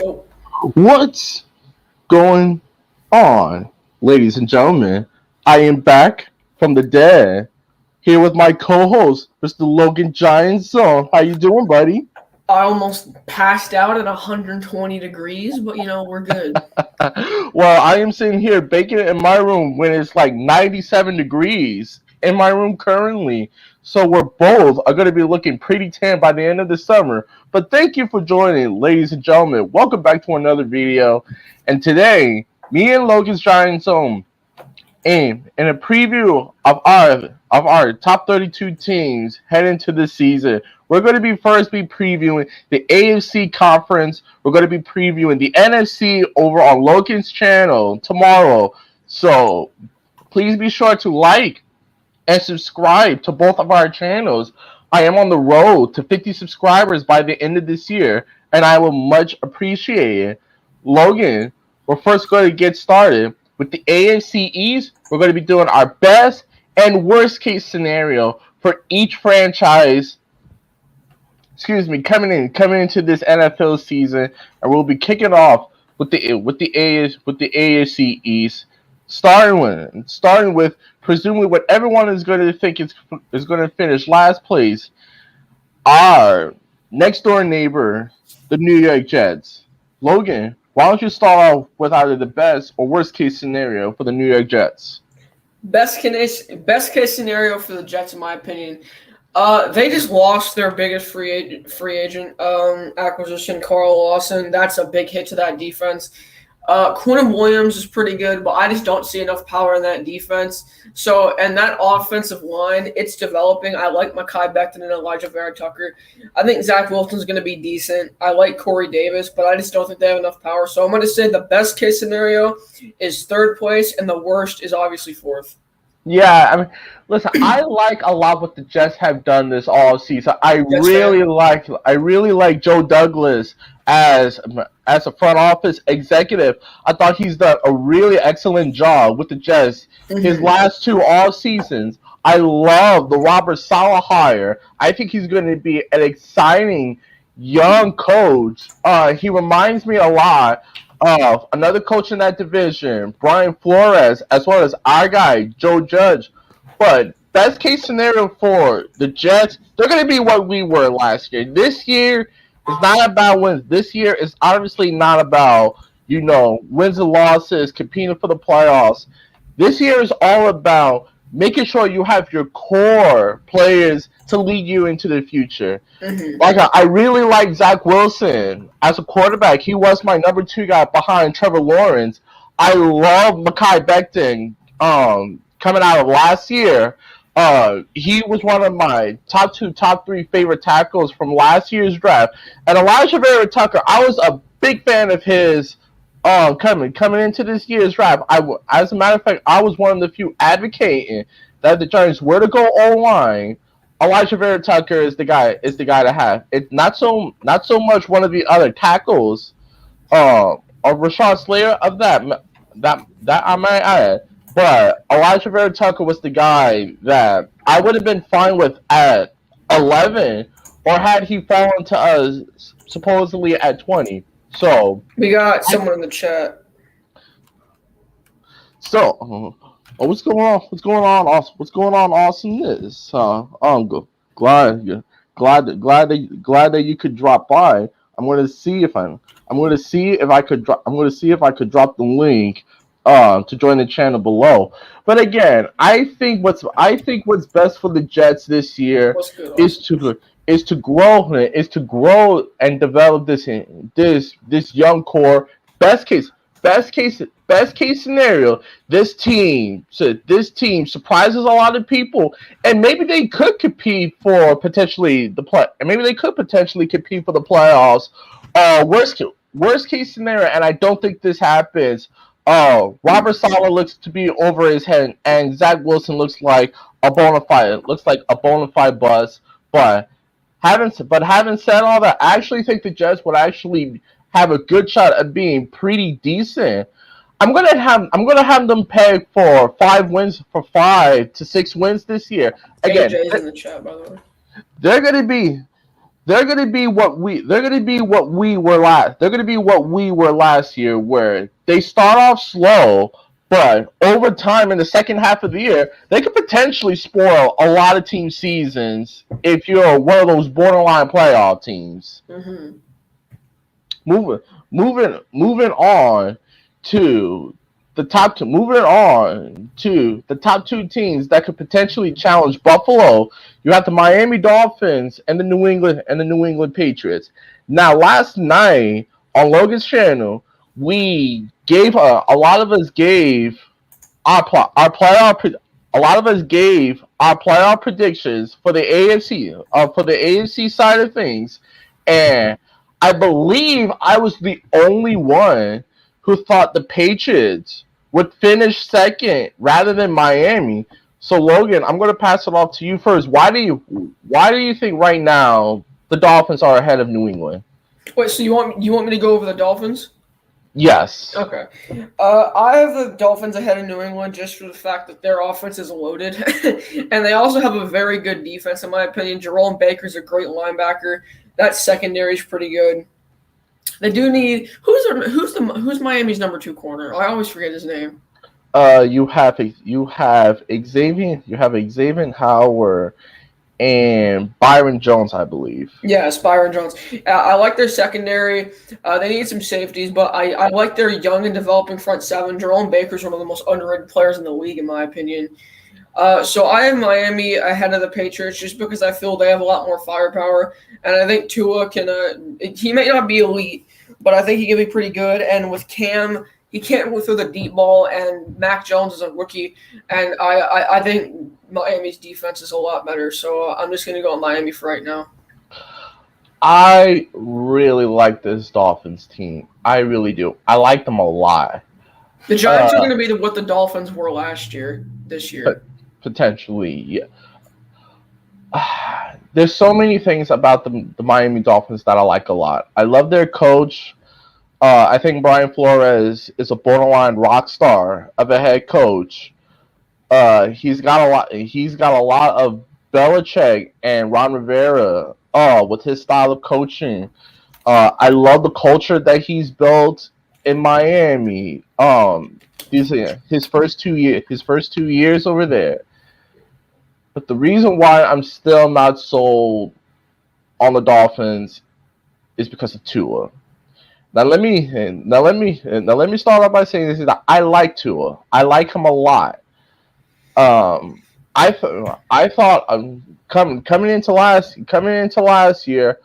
Yo, What's going on, ladies and gentlemen? I am back from the dead, here with my co-host, Mr. Logan Giant Zone. How you doing, buddy? I almost passed out at 120 degrees, but we're good. Well, I am sitting here baking it in my room when it's like 97 degrees in my room currently. So we're both are going to be looking pretty tan by the end of the summer. But thank you for joining, ladies and gentlemen. Welcome back to another video. And today, me and Logan's Giant Zone aim in a preview of our top 32 teams heading into the season. We're going to be previewing the AFC conference. We're going to be previewing the NFC over on Logan's channel tomorrow. So please be sure to like and subscribe to both of our channels. I am on the road to 50 subscribers by the end of this year, and I will much appreciate it. Logan, we're first going to get started with the AFC East. We're going to be doing our best and worst case scenario for each franchise. Coming into this NFL season, and we'll be kicking off with the AFC East, starting with presumably what everyone is going to think is going to finish last place. Our next door neighbor, the New York Jets. Logan, why don't you start off with either the best or worst case scenario for the New York Jets? Best case scenario for the Jets, in my opinion. They just lost their biggest free agent acquisition, Carl Lawson. That's a big hit to that defense. Quinn Williams is pretty good, but I just don't see enough power in that defense. So, and that offensive line, it's developing. I like Mekhi Becton and Elijah Vera Tucker. I think Zach Wilson's going to be decent. I like Corey Davis, but I just don't think they have enough power. So I'm going to say the best case scenario is third place, and the worst is obviously fourth. Yeah, I mean, listen, I like a lot what the Jets have done this all season. I really like Joe Douglas as a front office executive. I thought he's done a really excellent job with the Jets his last two all seasons. I love the Robert Saleh hire. I think he's going to be an exciting young coach. He reminds me a lot of another coach in that division, Brian Flores, as well as our guy, Joe Judge. But best case scenario for the Jets, they're going to be what we were last year. This year is not about wins. This year is obviously not about, wins and losses, competing for the playoffs. This year is all about making sure you have your core players to lead you into the future. Like I really like Zach Wilson as a quarterback. He was my number 2 guy behind Trevor Lawrence. I love Mekhi Becton coming out of last year. He was one of my top 3 favorite tackles from last year's draft. And Elijah Vera Tucker, I was a big fan of his coming into this year's draft. As a matter of fact, I was one of the few advocating that the Giants were to go O-line. Elijah Vera Tucker is the guy to have. It's not so much one of the other tackles, or Rashawn Slater of that I might add. But Elijah Vera Tucker was the guy that I would have been fine with at 11, or had he fallen to us supposedly at 20. So we got someone in the chat. So, what's going on? What's going on? Awesome. What's going on? Awesomeness. I'm glad that you could drop by. I'm going to see if I could drop the link to join the channel below. But again, I think what's best for the Jets this year is to grow and develop this young core. Best case scenario, this team surprises a lot of people, and maybe they could compete for potentially the compete for the playoffs. Worst case scenario, and I don't think this happens. Robert Saleh looks to be over his head, and Zach Wilson looks like a bona fide bust. But having said all that, I actually think the Jets would actually have a good shot at being pretty decent. I'm gonna have them peg for 5 to 6 wins this year. Again, AJ's in the chat, by the way. They're gonna be they're gonna be what we were last. They're gonna be what we were last year, where they start off slow, but over time in the second half of the year, they could potentially spoil a lot of team seasons if you're one of those borderline playoff teams. Mm-hmm. Moving on to the top two. Moving on to the top two teams that could potentially challenge Buffalo. You have the Miami Dolphins and the New England Patriots. Now, last night on Logan's channel, we gave a lot of us gave our playoff. A lot of us gave our playoff predictions for the AFC side of things, and I believe I was the only one who thought the Patriots would finish second rather than Miami. So Logan, I'm going to pass it off to you first. Why do you think right now the Dolphins are ahead of New England? Wait, so you want me to go over the Dolphins? Yes. Okay. I have the Dolphins ahead of New England just for the fact that their offense is loaded, and they also have a very good defense, in my opinion. Jerome Baker's a great linebacker. That secondary is pretty good. They do need who's Miami's number 2 corner? I always forget his name. You have Xavier Howard and Byron Jones, I believe. Yes, Byron Jones. I like their secondary. They need some safeties, but I like their young and developing front seven. Jerome Baker's one of the most underrated players in the league, in my opinion. So I have Miami ahead of the Patriots just because I feel they have a lot more firepower, and I think Tua can. He may not be elite, but I think he can be pretty good. And with Cam, he can't really throw the deep ball, and Mac Jones is a rookie, and I think Miami's defense is a lot better. So I'm just going to go on Miami for right now. I really like this Dolphins team. I really do. I like them a lot. The Giants are going to be what the Dolphins were this year. Potentially, yeah. There's so many things about the Miami Dolphins that I like a lot. I love their coach. I think Brian Flores is a borderline rock star of a head coach. He's got a lot of Belichick and Ron Rivera. With his style of coaching. I love the culture that he's built in Miami. His first 2 years over there. But the reason why I'm still not sold on the Dolphins is because of Tua. Now let me start off by saying this: is that I like Tua. I like him a lot. I thought coming into last year,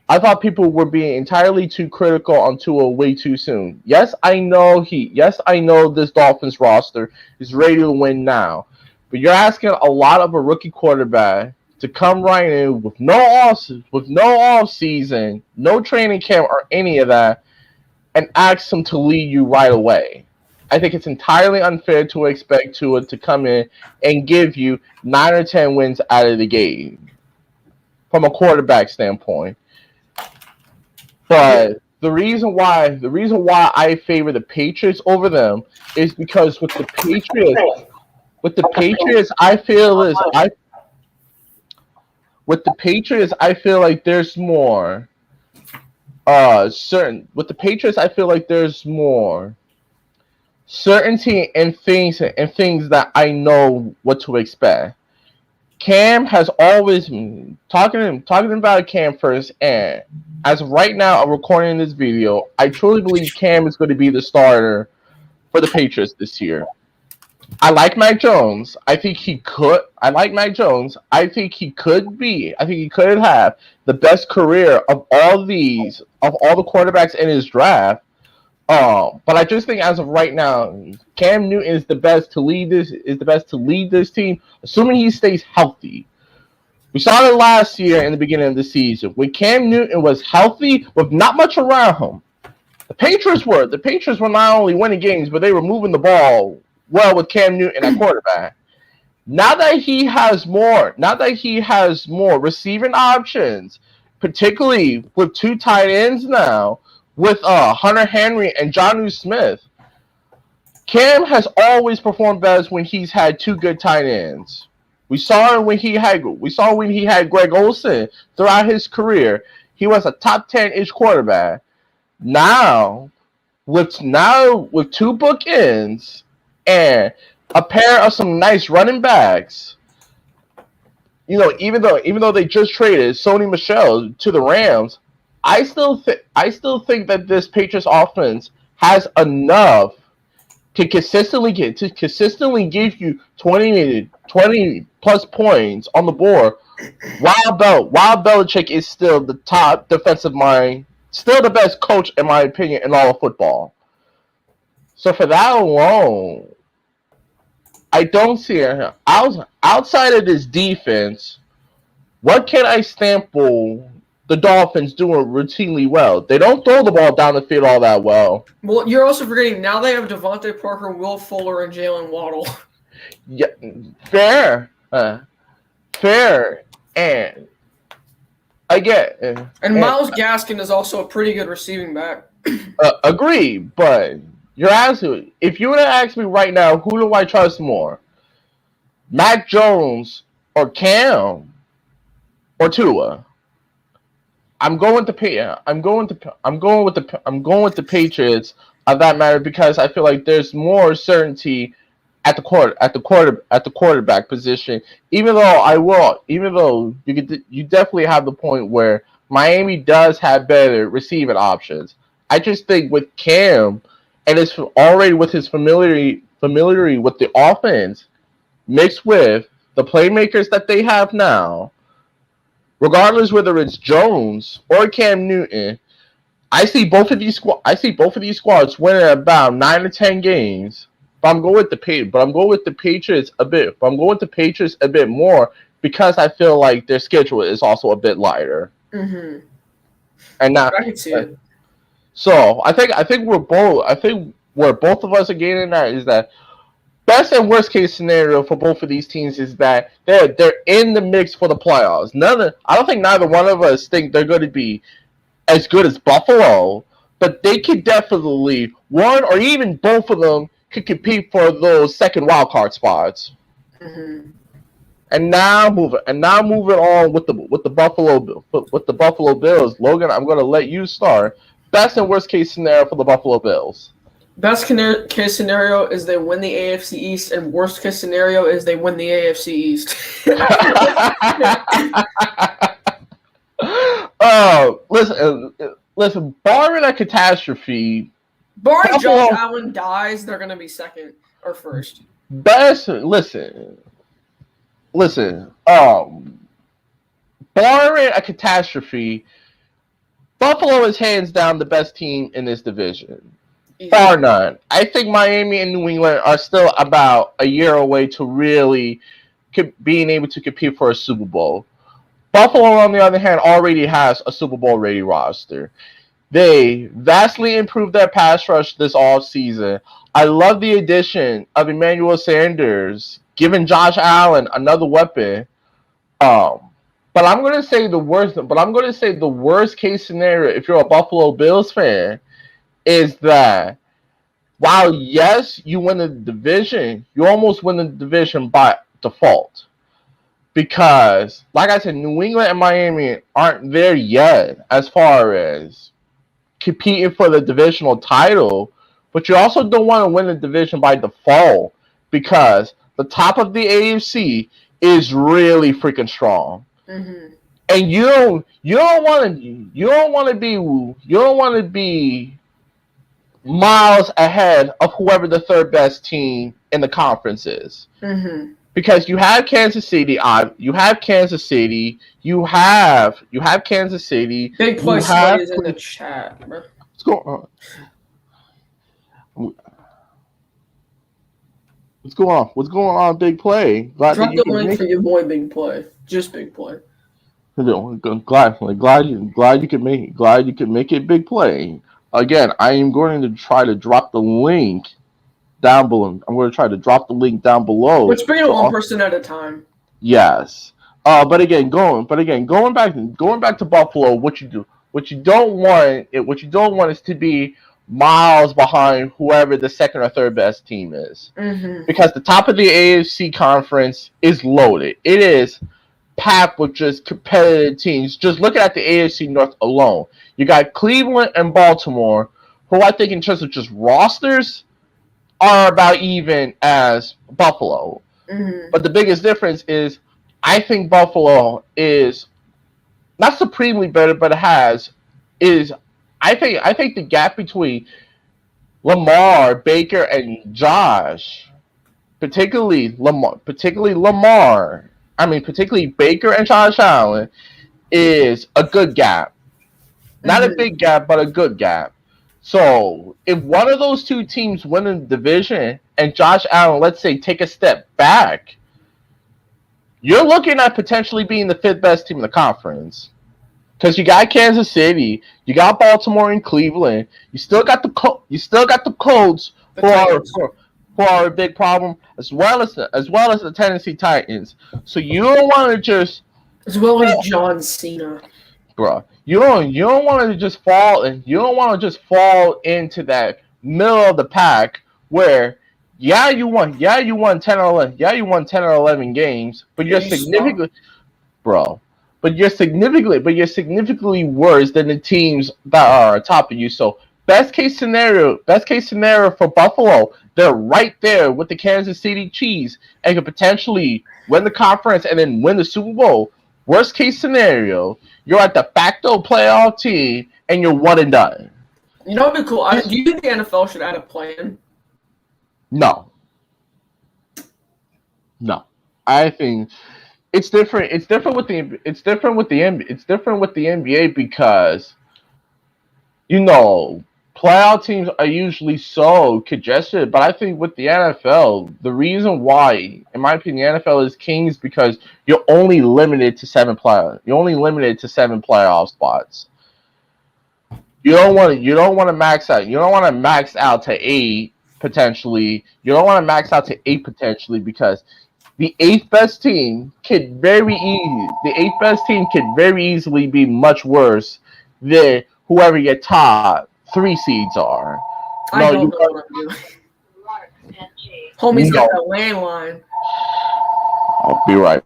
I thought people were being entirely too critical on Tua way too soon. Yes, I know this Dolphins roster is ready to win now, but you're asking a lot of a rookie quarterback to come right in with no off season, no training camp or any of that, and ask him to lead you right away. I think it's entirely unfair to expect Tua to come in and give you 9 or 10 wins out of the game from a quarterback standpoint. But the reason why I favor the Patriots over them is because with the Patriots, I feel like there's more. With the Patriots, I feel like there's more certainty and things that I know what to expect. Cam has always talking about Cam first, and as of right now, I'm recording this video. I truly believe Cam is going to be the starter for the Patriots this year. I like Mac Jones. I think he could have the best career of all the quarterbacks in his draft. But I just think as of right now, Cam Newton is the best to lead this team, assuming he stays healthy. We saw it last year in the beginning of the season when Cam Newton was healthy with not much around him. The Patriots were not only winning games, but they were moving the ball well with Cam Newton at quarterback. Now that he has more receiving options, particularly with 2 tight ends now, with Hunter Henry and Jonnu Smith, Cam has always performed best when he's had 2 good tight ends. We saw it when he had Greg Olsen throughout his career. He was a top 10-ish quarterback. Now with 2 bookends and a pair of some nice running backs, even though they just traded Sony Michel to the Rams, I still think that this Patriots offense has enough to consistently give you 20 plus points on the board, while Belichick is still the top defensive mind, still the best coach in my opinion in all of football. So for that alone, I don't see it. Outside of this defense, what can I sample the Dolphins doing routinely well? They don't throw the ball down the field all that well. Well, you're also forgetting now they have Devontae Parker, Will Fuller, and Jalen Waddle. Yeah, fair, and again, and Myles Gaskin is also a pretty good receiving back. Agree, but you're asking, if you were to ask me right now, who do I trust more, Mac Jones or Cam or Tua? I'm going with the Patriots on that matter, because I feel like there's more certainty at the quarterback position. Even though you definitely have the point where Miami does have better receiving options. I just think with Cam and his familiarity with the offense, mixed with the playmakers that they have now, regardless whether it's Jones or Cam Newton, I see both of these squads winning about 9 to 10 games. But I'm going with the Patriots a bit. But I'm going with the Patriots a bit more because I feel like their schedule is also a bit lighter. Mm-hmm. And now I can see it. So I think where both of us are getting at is that best and worst case scenario for both of these teams is that they're in the mix for the playoffs. I don't think neither one of us think they're going to be as good as Buffalo, but they could definitely, one or even both of them could compete for those second wild card spots. Mm-hmm. And now moving on with the Buffalo Bills. Logan, I'm going to let you start. Best and worst case scenario for the Buffalo Bills. Best case scenario is they win the AFC East, and worst case scenario is they win the AFC East. Listen. Barring a catastrophe, barring Josh Allen dies, they're going to be second or first. Listen. Barring a catastrophe, Buffalo is hands down the best team in this division. Bar none. I think Miami and New England are still about a year away to really being able to compete for a Super Bowl. Buffalo, on the other hand, already has a Super Bowl ready roster. They vastly improved their pass rush this offseason. I love the addition of Emmanuel Sanders, giving Josh Allen another weapon. But I'm going to say the worst case scenario, if you're a Buffalo Bills fan, is that while yes, you win the division, you almost win the division by default. Because, like I said, New England and Miami aren't there yet as far as competing for the divisional title, but you also don't want to win the division by default because the top of the AFC is really freaking strong. Mm-hmm. And you don't want to be miles ahead of whoever the third best team in the conference is. Mm-hmm. Because you have Kansas City, you have Kansas City. Big play is in the chat, bro. What's going on? What's going on, Big Play? Drop the link for your boy, Big Play. Just Big Play. Glad you can make it, Big Play. Again, I am going to try to drop the link down below. I'm going to try to drop the link down below. Let's bring it one person at a time. Yes. But again, going back to Buffalo, what you don't want is to be miles behind whoever the second or third best team is. Mm-hmm. Because the top of the AFC conference is loaded. It is packed with just competitive teams. Just looking at the AFC North alone, you got Cleveland and Baltimore, who I think in terms of just rosters are about even as Buffalo. Mm-hmm. But the biggest difference is I think Buffalo is not supremely better, but I think the gap between Lamar, Baker, and Josh, particularly Baker and Josh Allen, is a good gap. Not a big gap, but a good gap. So if one of those two teams win the division and Josh Allen, let's say, take a step back, you're looking at potentially being the fifth best team in the conference. Because you got Kansas City, you got Baltimore and Cleveland, you still got the Colts, who are a big problem, as well as the Tennessee Titans. So you don't want to just as well as John Cena, bro. You don't want to just fall into that middle of the pack where you won 10 or 11 games, but you're significantly bro. But you're significantly worse than the teams that are on top of you. So best case scenario for Buffalo, they're right there with the Kansas City Chiefs and could potentially win the conference and then win the Super Bowl. Worst case scenario, you're at the facto playoff team and you're one and done. You know what'd be cool? Do you think the NFL should add a play-in? No. I think it's different. It's different with the NBA because playoff teams are usually so congested. But I think with the NFL, the reason why, in my opinion, the NFL is king is because you're only limited to 7 playoff spots. You don't want to max out. You don't want to max out to 8 potentially. You don't want to max out to 8 potentially because the eighth best team could very easily be much worse than whoever your top 3 seeds are. I don't know what I'm doing. Homie's got that landline. I'll be right.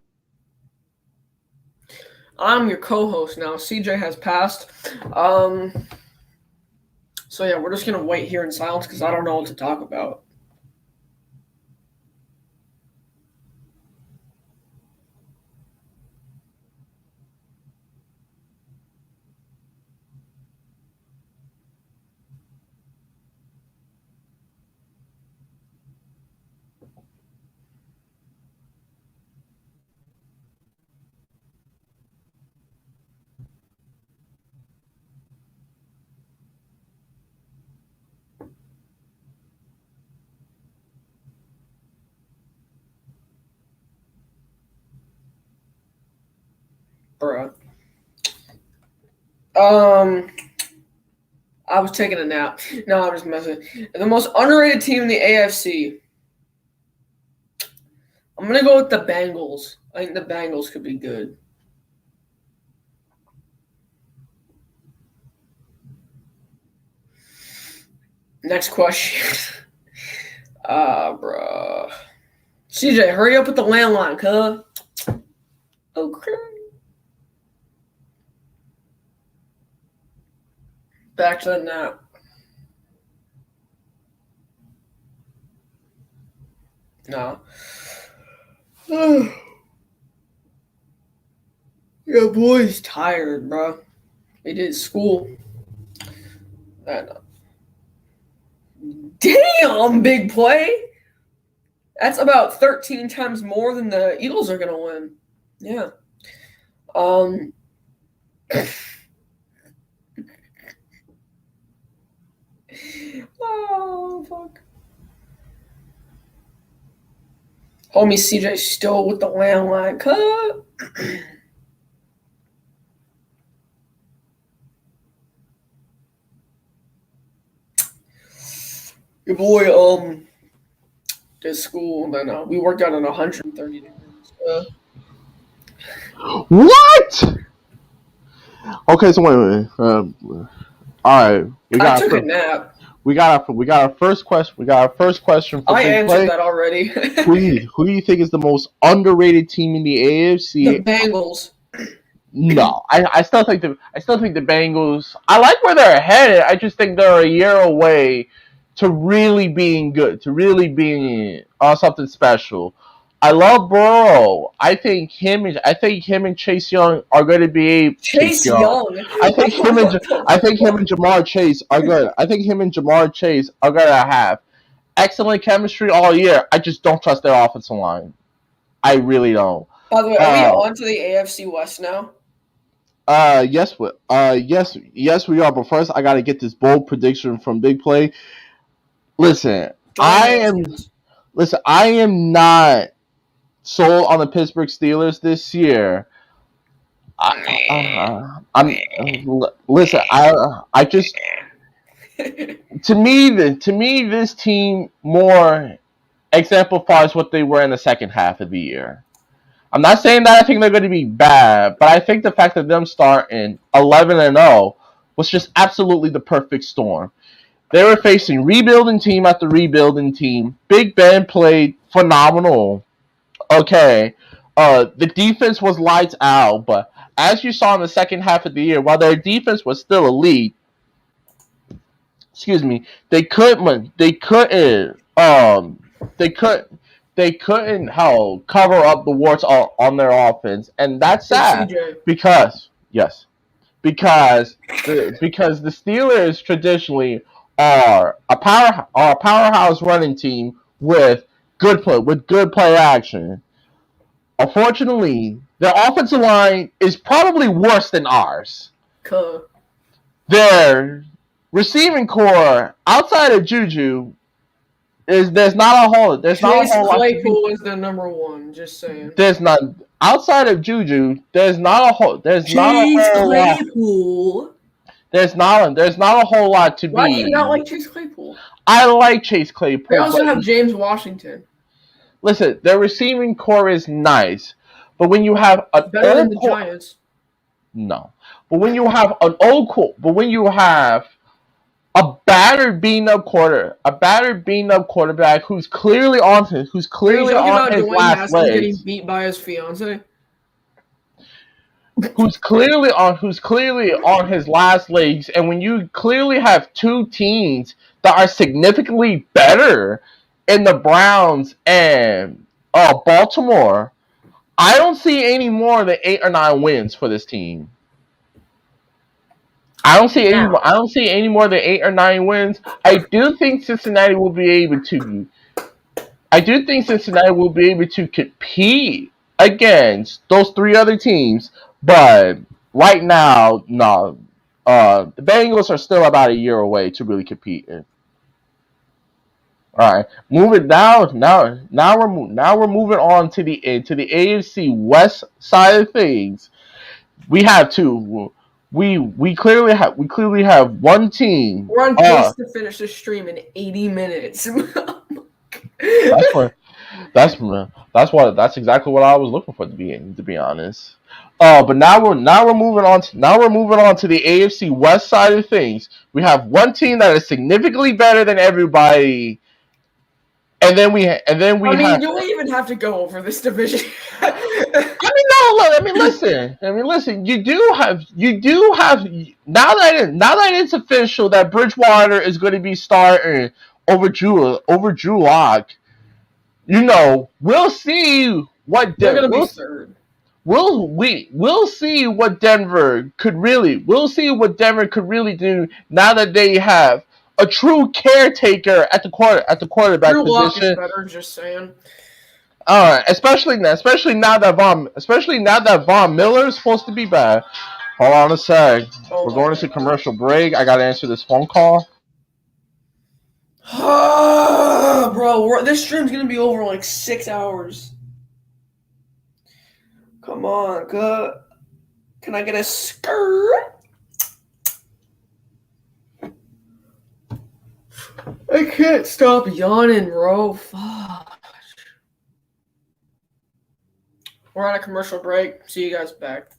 I'm your co-host now. CJ has passed. So yeah, we're just gonna wait here in silence because I don't know what to talk about. Bruh. I was taking a nap. No, I'm just messing. The most underrated team in the AFC. I'm gonna go with the Bengals. I think the Bengals could be good. Next question. Bruh. CJ, hurry up with the landline, cuz. Okay. Back to the nap. No. Your boy's tired, bro. He did school. Damn, big play. That's about 13 times more than the Eagles are gonna win. Yeah. Oh fuck. Homie CJ still with the landline cut. Your boy did school and then we worked out on 130 degrees. What? Okay, so wait. All right, I took a nap. we got our first question. We got our first question for I Big answered Play. that already. Who do you think is the most underrated team in the AFC? The Bengals. No, I still think the Bengals. I like where they're headed. I just think they're a year away to really being good, to really being something special. I love Burrow. I think him and Chase Young are going to be Chase Young. I think him and Jamar Chase are good. I think him and Jamar Chase are going to have excellent chemistry all year. I just don't trust their offensive line. I really don't. By the way, are we on to the AFC West now? Yes, we are. But first, I gotta get this bold prediction from Big Play. Listen, I am not sold on the Pittsburgh Steelers this year. Listen. I just to me, this team more exemplifies what they were in the second half of the year. I'm not saying that I think they're going to be bad, but I think the fact that them starting 11-0 was just absolutely the perfect storm. They were facing rebuilding team after rebuilding team. Big Ben played phenomenal. Okay, the defense was lights out, but as you saw in the second half of the year, while their defense was still elite, they couldn't cover up the warts on their offense, and that's sad because the Steelers traditionally are a powerhouse running team with good play action. Unfortunately, their offensive line is probably worse than ours. Cool. Their receiving core outside of Juju there's not a whole Claypool is the number one. Just saying. There's not outside of Juju. There's not a whole Claypool. There's not a whole lot to be. Why do you not like Chase Claypool? I like Chase Claypool. They also have James Washington. Listen, their receiving core is nice, but when you have better than the Giants. No, but when you have a battered, beaten-up quarterback who's clearly on his last legs. Getting beat by his fiance. Who's clearly on his last legs, and when you clearly have two teams that are significantly better in the Browns and Baltimore, I don't see any more than 8 or 9 wins for this team. I don't see any more than 8 or 9 wins. I do think Cincinnati will be able to compete against those 3 other teams, but right now, no. The Bengals are still about a year away to really compete. All right, moving down. Now we're moving on to the AFC West side of things. We have two. We clearly have one team. We're on pace to finish the stream in 80 minutes. That's exactly what I was looking for to be honest. But now we're moving on to the AFC West side of things. We have one team that is significantly better than everybody. And then we do we even have to go over this division? Listen. You do have now that it's official that Bridgewater is going to be starting over Drew Lock. We'll see what they're going to be third. We'll see what Denver could really do now that they have a true caretaker at the quarterback Drew Lock position. Is better, just saying. Especially now that Von Miller is supposed to be back. Hold on a sec. We're going into commercial break. I gotta answer this phone call. Bro, this stream's gonna be over in like 6 hours. Come on, good. Can I get a skirt? I can't stop yawning, bro. Fuck. We're on a commercial break. See you guys back.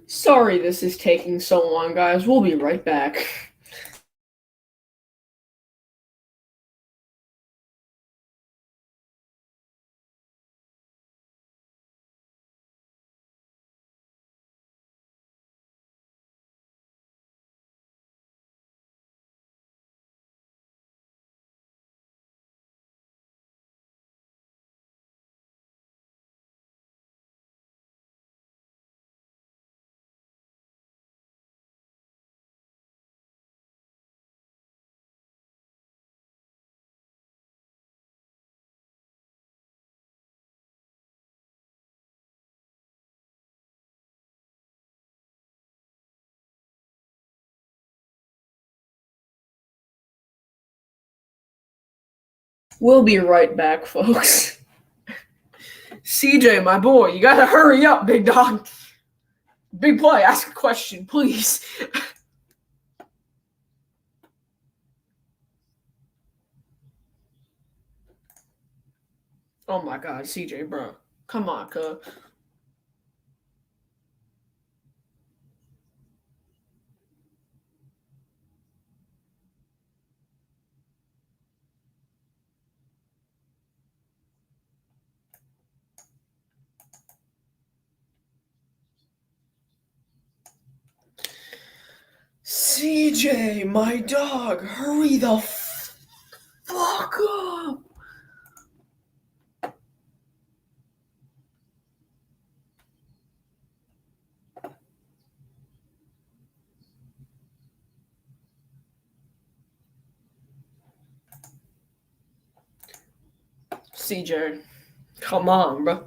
Sorry this is taking so long, guys. We'll be right back. We'll be right back, folks. CJ, my boy, you gotta hurry up, big dog. Big play, ask a question, please. Oh my god, CJ, bro. Come on, cuz. CJ, my dog, hurry the fuck up. CJ, come on, bro.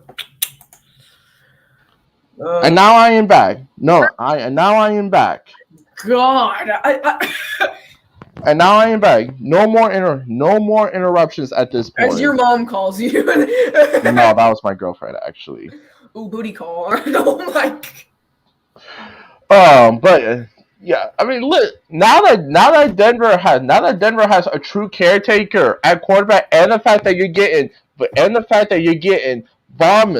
And now I am back. And now I am back. God, And now I am back. No more interruptions at this point. as your mom calls you. No, that was my girlfriend actually. Ooh, booty call. Oh my. But yeah, I mean, look, now that Denver has a true caretaker at quarterback, and the fact that you're getting Von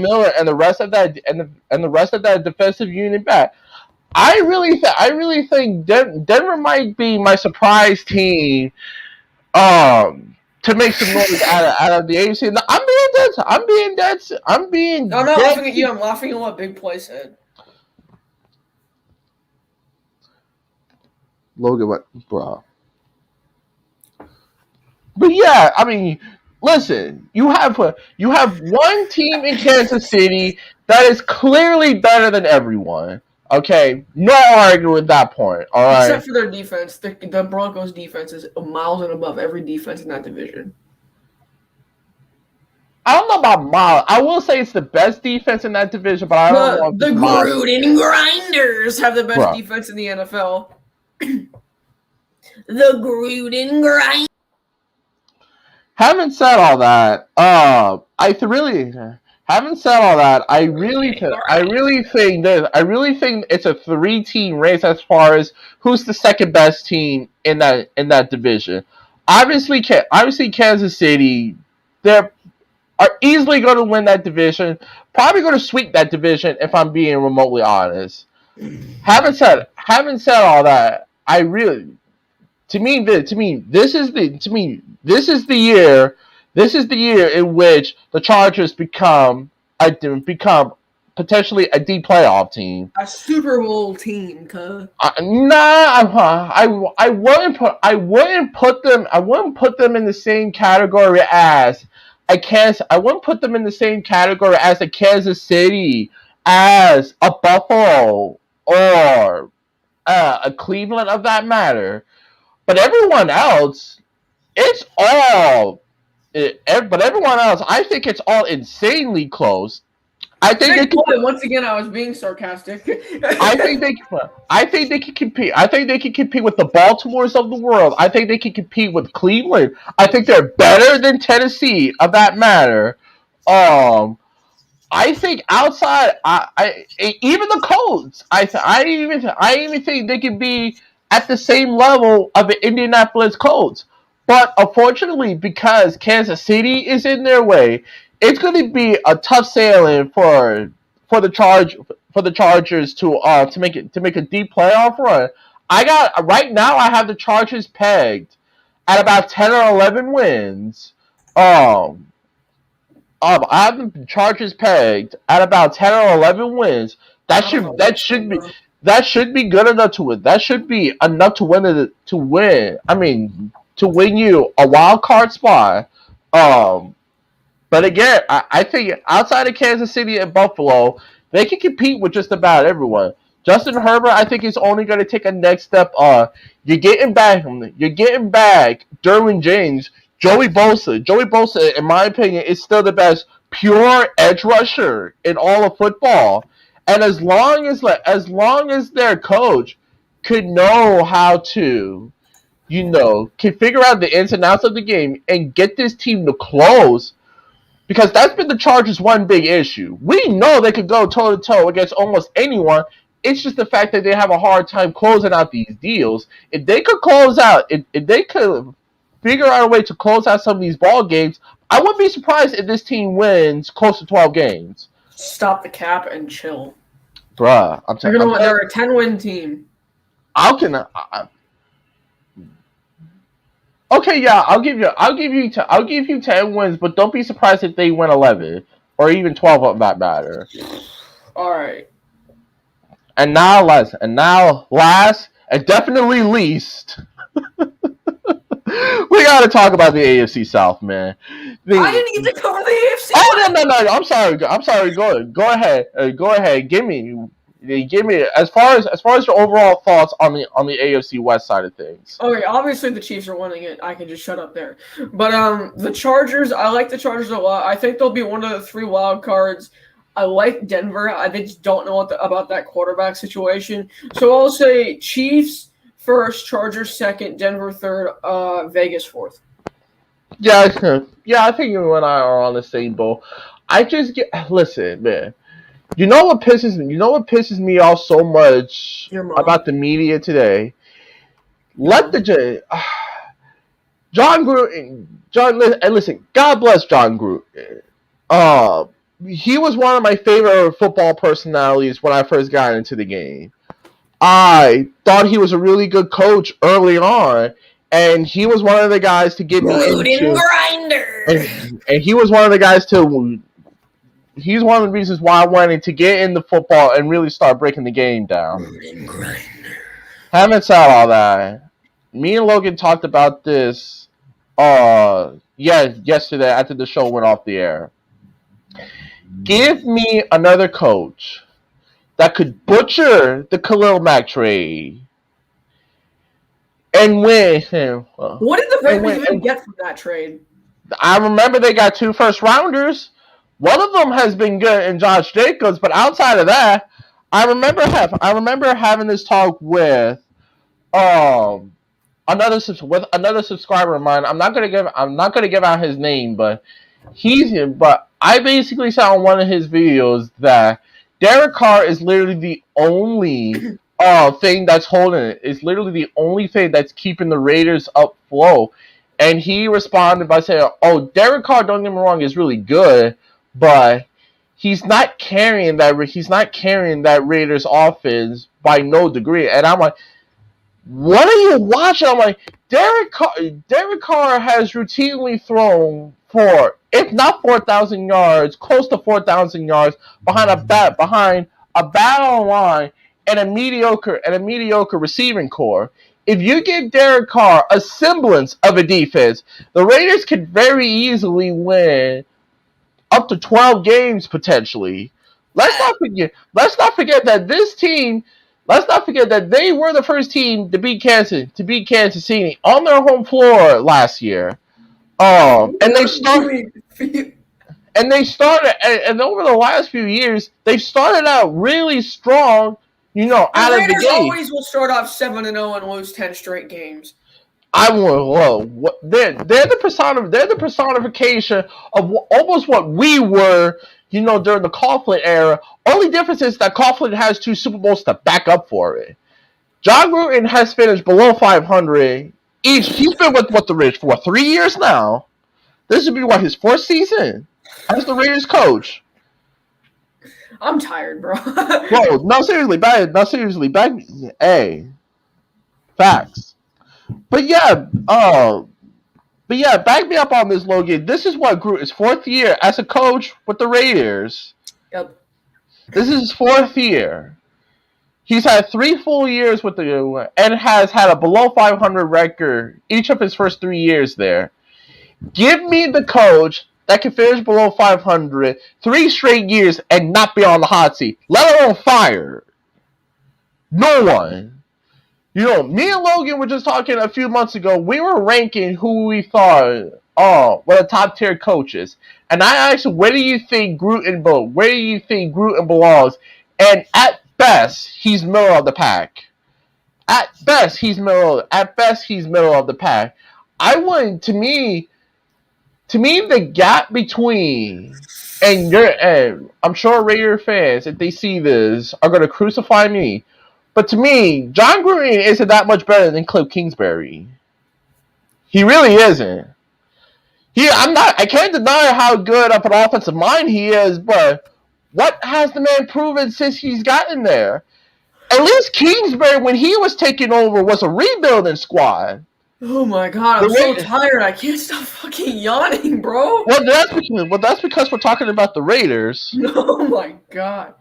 Miller and the rest of that defensive unit back, I really think Denver might be my surprise team. To make some noise out of the AFC. No, I'm being dead. No, I'm not laughing at you. I'm laughing at what Big Play said. Logan, what, bro? But yeah, I mean, listen, you have one team in Kansas City that is clearly better than everyone. Okay, no arguing with that point. All right, except for their defense, the Broncos' defense is miles and above every defense in that division. I don't know about miles. I will say it's the best defense in that division, but I don't know. The Gruden Grinders have the best defense in the NFL. The Gruden Grinders. Having said all that, I really think it's a 3-team race as far as who's the second best team in that division. Obviously, Kansas City, they're are easily going to win that division. Probably going to sweep that division if I'm being remotely honest. Having said all that, this is the year in which the Chargers become potentially a deep playoff team, a Super Bowl team. I wouldn't put them in the same category as I wouldn't put them in the same category as a Kansas City, as a Buffalo, or a Cleveland of that matter. But everyone else, but everyone else, I think it's all insanely close. I think once again, I was being sarcastic. I think they can compete. I think they can compete with the Baltimores of the world. I think they can compete with Cleveland. I think they're better than Tennessee, of that matter. I think outside, even the Colts. I even think they can be at the same level of the Indianapolis Colts. But unfortunately, because Kansas City is in their way, it's going to be a tough sailing for the for the Chargers to make a deep playoff run. Right now I have the Chargers pegged at about 10 or 11 wins. I have the Chargers pegged at about 10 or 11 wins. That should be good enough to win. That should be enough to win. I mean, to win you a wild card spot. But again, I think outside of Kansas City and Buffalo, they can compete with just about everyone. Justin Herbert, I think, is only going to take a next step. You're getting back. Derwin James, Joey Bosa, in my opinion, is still the best pure edge rusher in all of football. And as long as their coach could know how to, can figure out the ins and outs of the game and get this team to close. Because that's been the Chargers' one big issue. We know they could go toe-to-toe against almost anyone. It's just the fact that they have a hard time closing out these deals. If they could if they could figure out a way to close out some of these ball games, I wouldn't be surprised if this team wins close to 12 games. Stop the cap and chill. Bruh, They're a 10-win team. Okay, yeah, I'll give you 10 wins, but don't be surprised if they win 11 or even 12 of that matter. All right. And now last and definitely least, we got to talk about the AFC South, man. I didn't get to cover the AFC. Oh no! I'm sorry. Go ahead. Give me as far as your overall thoughts on the AFC West side of things. Okay, obviously the Chiefs are winning it. I can just shut up there. But the Chargers, I like the Chargers a lot. I think they'll be one of the 3 wild cards. I like Denver. I just don't know about that quarterback situation. So I'll say Chiefs first, Chargers second, Denver third, Vegas fourth. Yeah, I think you and I are on the same boat. Listen, man. You know what pisses me off so much about the media today? John Gruden. And listen, God bless John Gruden. He was one of my favorite football personalities when I first got into the game. I thought he was a really good coach early on, and he was one of the guys to get me into Grinder. And he was one of the guys to. He's one of the reasons why I wanted to get into football and really start breaking the game down. Having said all that, me and Logan talked about this yesterday after the show went off the air. Give me another coach that could butcher the Khalil Mack trade and win. What did the Ravens even get from that trade? I remember they got 2 first-rounders. One of them has been good in Josh Jacobs, but outside of that, I remember having this talk with another subscriber of mine. I'm not gonna give out his name, but I basically said on one of his videos that Derek Carr is literally the only thing that's holding it. It's literally the only thing that's keeping the Raiders up flow. And he responded by saying, "Oh, Derek Carr, don't get me wrong, is really good, but he's not carrying that Raiders offense by no degree." And I'm like, "What are you watching?" I'm like, Derek Carr has routinely thrown for, if not 4,000 yards, close to 4,000 yards behind a battle line and a mediocre receiving core. If you give Derek Carr a semblance of a defense, the Raiders could very easily win up to 12 games potentially. Let's not forget that this team. Let's not forget that they were the first team to beat Kansas City on their home floor last year. And over the last few years, they've started out really strong. Out of the gate. Always will start off 7-0 and lose 10 straight games. They're the personification of almost what we were, during the Coughlin era. Only difference is that Coughlin has 2 Super Bowls to back up for it. John Gruden has finished below 500 each. He's been with the Raiders for 3 years now. This would be his 4th season as the Raiders coach. I'm tired, bro. Bro, no, seriously, back. Hey, facts. But yeah, back me up on this, Logan. This is what Groot is 4th year as a coach with the Raiders. Yep. This is his 4th year. He's had 3 full years with the and has had a below 500 record each of his first 3 years there. Give me the coach that can finish below 500 3 straight years and not be on the hot seat, let alone fired. No one. You know, me and Logan were just talking a few months ago. We were ranking who we thought, were the top tier coaches. And I asked, where do you think Gruden belongs? And at best, he's middle of the pack. At best, he's middle of the pack. To me, the gap between and I'm sure Raider fans, if they see this, are going to crucify me. But to me, John Gruden isn't that much better than Cliff Kingsbury. He really isn't. I can't deny how good of an offensive mind he is, but what has the man proven since he's gotten there? At least Kingsbury, when he was taking over, was a rebuilding squad. Oh my god, I'm so tired. I can't stop fucking yawning, bro. Well, that's because we're talking about the Raiders. Oh my god.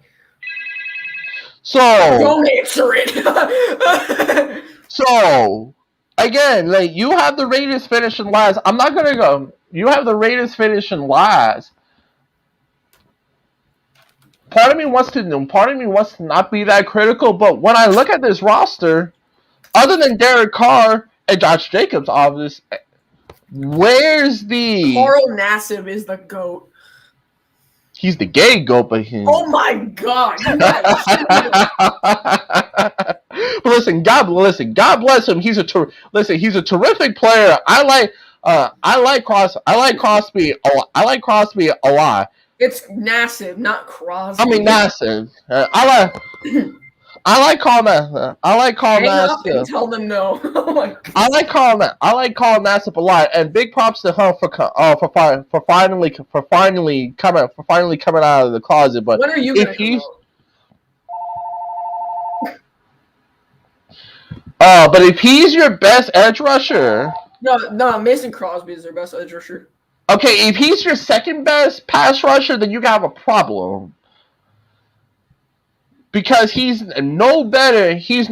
So don't answer it. So again, like, you have the Raiders finishing last. I'm not gonna go. You have the Raiders finishing last. Part of me wants to not be that critical, but when I look at this roster, other than Derek Carr and Josh Jacobs, obviously, where's the Carl Nassib is the GOAT. He's the gay goat, but oh my god! But listen, God bless him. He's a terrific player. I like Crosby a lot. It's Nassib, not Crosby. I mean Nassib. I like calling Nassib. Tell them no. Oh my god. I like calling Nassib a lot, and big props to him for finally coming out of the closet. But when are you gonna come out? But if he's your best edge rusher, no, Mason Crosby is their best edge rusher. Okay, if he's your second best pass rusher, then you have a problem. Because he's no better. He's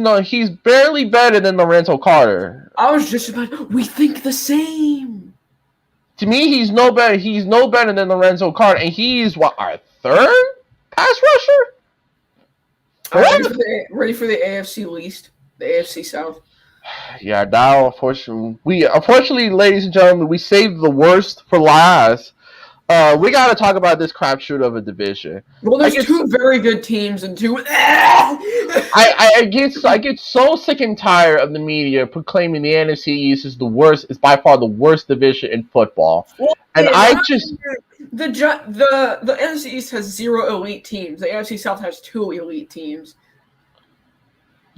barely better than Lorenzo Carter. I was just about. We think the same. To me, he's no better. He's no better than Lorenzo Carter, and he's our third pass rusher. Ready for the AFC least, the AFC South. Yeah, now unfortunately, ladies and gentlemen, we saved the worst for last. We got to talk about this crapshoot of a division. Well, there's two very good teams and two. I get so sick and tired of the media proclaiming the NFC East is by far the worst division in football. Well, and the NFC East has 0 elite teams. The NFC South has 2 elite teams.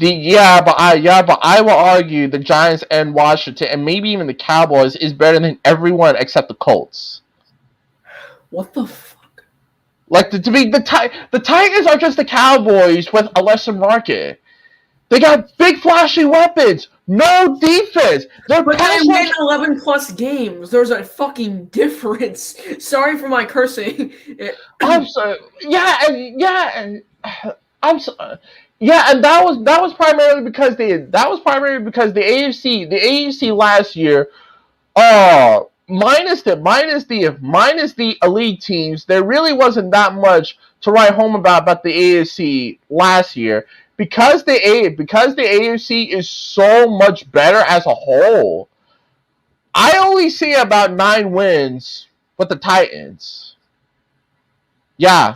But I will argue the Giants and Washington and maybe even the Cowboys is better than everyone except the Colts. What the fuck? Like, to me, the Titans are just the Cowboys with a lesser market. They got big, flashy weapons. No defense. But they win 11+ games. There's a fucking difference. Sorry for my cursing. I'm sorry. I'm sorry. Yeah, and that was primarily because the AFC last year, minus the elite teams, there really wasn't that much to write home about the AFC last year because the AFC is so much better as a whole. I only see about 9 wins with the Titans. Yeah.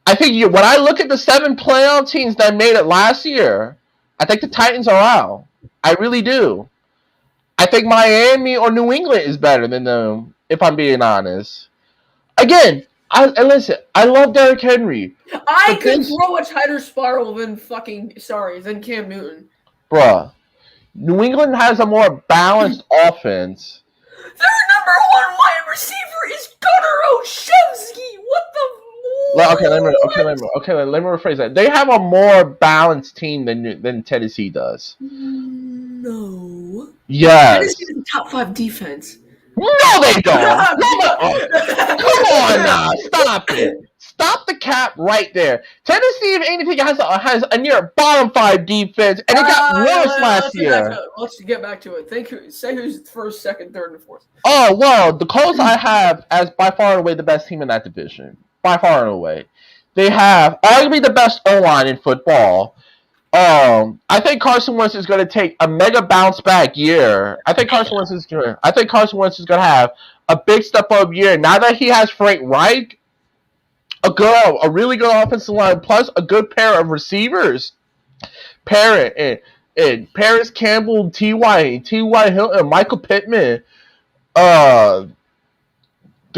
I think when I look at the 7 playoff teams that made it last year, I think the Titans are out. I really do. I think Miami or New England is better than them, if I'm being honest. Again, I love Derrick Henry. I could throw a tighter spiral than Cam Newton. Bruh. New England has a more balanced offense. Their number 1 wide receiver is Gunnar Olszewski. What the? Let me rephrase that. They have a more balanced team than Tennessee does. No. Yes. Tennessee is the top 5 defense. No, they don't. Come on now. Stop it. Stop the cap right there. Tennessee, if anything, has a near bottom 5 defense, and it got worse last year. Let's get back to it. Say who's first, second, third, and fourth. Oh, well, the Colts I have as by far and away the best team in that division. By far and away. They have arguably the best O-line in football. I think Carson Wentz is going to take a mega bounce back year. I think Carson Wentz is going to have a big step up year. Now that he has Frank Reich, a really good offensive line, plus a good pair of receivers, Parrott and Paris Campbell, T.Y. Hilton, Michael Pittman. The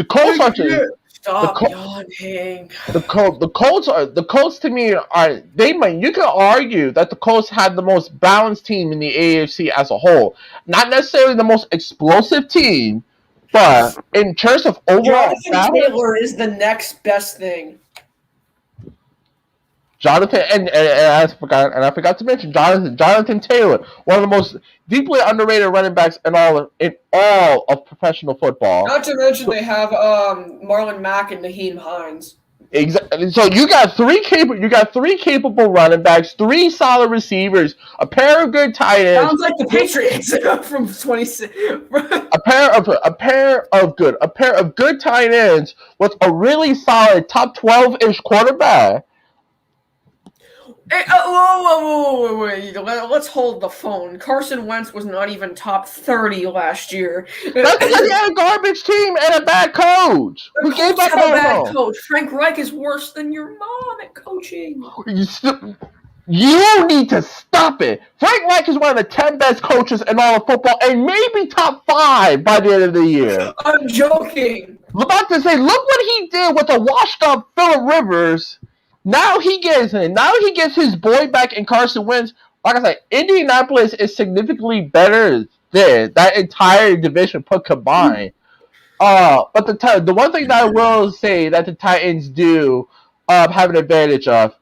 Colts are just stop yawning. The Colts to me are you could argue that the Colts had the most balanced team in the AFC as a whole. Not necessarily the most explosive team, but in terms of overall Jonathan Taylor is the next best thing. Jonathan and I forgot to mention Jonathan Taylor, one of the most deeply underrated running backs in all of professional football. Not to mention they have Marlon Mack and Naheem Hines. Exactly. So you got three capable running backs, 3 solid receivers, a pair of good tight ends. Sounds like the Patriots from 26. a pair of good tight ends with a really solid top 12-ish quarterback. Hey, wait. Let's hold the phone. Carson Wentz was not even top 30 last year. That's because he had a garbage team and a bad coach. Who gave up a bad coach? Frank Reich is worse than your mom at coaching. You need to stop it. Frank Reich is one of the 10 best coaches in all of football and maybe top 5 by the end of the year. I'm joking. I'm about to say, look what he did with a washed-up Phillip Rivers. Now he gets his boy back in Carson Wentz. Like I said, Indianapolis is significantly better than that entire division put combined. But the one thing that I will say that the Titans do have an advantage of,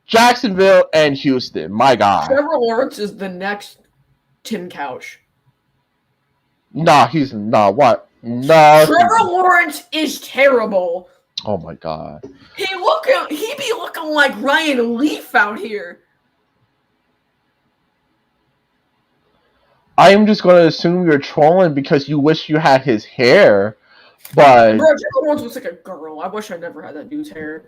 Jacksonville and Houston. My God. Trevor Lawrence is the next Tim Couch. Nah, he's not. What? No. Trevor Lawrence is terrible. Oh my God. He be looking like Ryan Leaf out here. I am just going to assume you're trolling because you wish you had his hair, but... Bro, Trevor Lawrence looks like a girl. I wish I never had that dude's hair.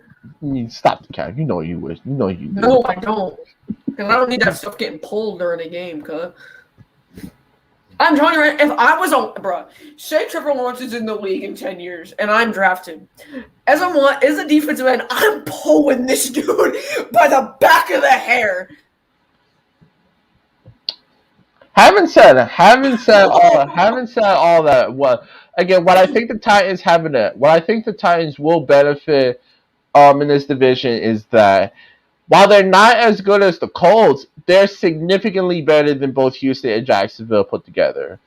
Stop the cat. You know you wish. You know you do. No, I don't. Because I don't need that stuff getting pulled during a game, cuz. I'm telling you, right, if I was say Trevor Lawrence is in the league in 10 years and I'm drafted. As a defensive end, I'm pulling this dude by the back of the hair. Haven't said all that. What I think the Titans will benefit in this division is that while they're not as good as the Colts, they're significantly better than both Houston and Jacksonville put together.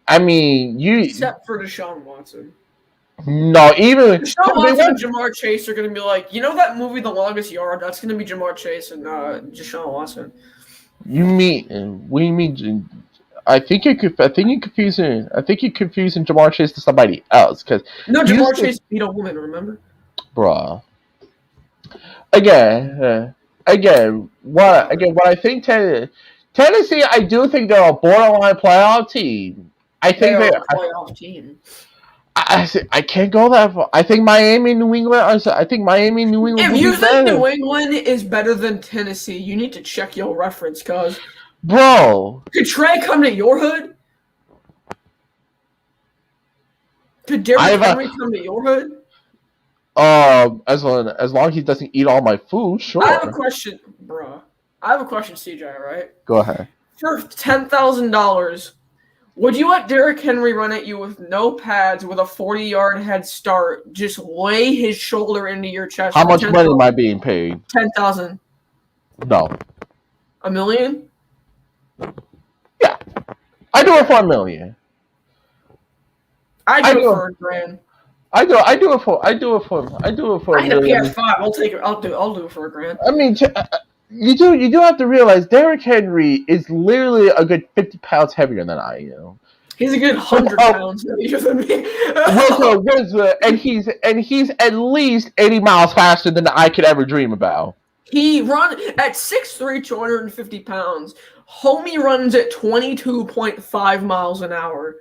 I mean, except for Deshaun Watson. No, even Deshaun Watson and Jamar Chase are going to be like, you know that movie, The Longest Yard? That's going to be Jamar Chase and Deshaun Watson. I think you're confusing Jamar Chase to somebody else because Jamar Chase beat a woman. Remember, bruh. Again, what I think Tennessee, I do think they're a borderline playoff team. I think they're a playoff team. I can't go that far. I think Miami, New England. If you think New England is better than Tennessee, you need to check your reference, cuz. Bro, could Trey come to your hood? Could Derrick Henry come to your hood? As long as he doesn't eat all my food, sure. I have a question, bro. CJ. Right? Go ahead. For $10,000, would you let Derrick Henry run at you with no pads, with a 40-yard head start, just lay his shoulder into your chest? How much money am I being paid? $10,000. No. $1 million? Yeah, I do it for $1 million. I do it for $1,000. I do it for I a had a million. PS5. I'll take it. I'll do it for $1,000. I mean, you do have to realize Derrick Henry is literally a good 50 pounds heavier than I am. He's a good 100 pounds heavier than me. And he's at least 80 miles faster than I could ever dream about. He run at 6'3", 250 pounds. Homie runs at 22.5 miles an hour.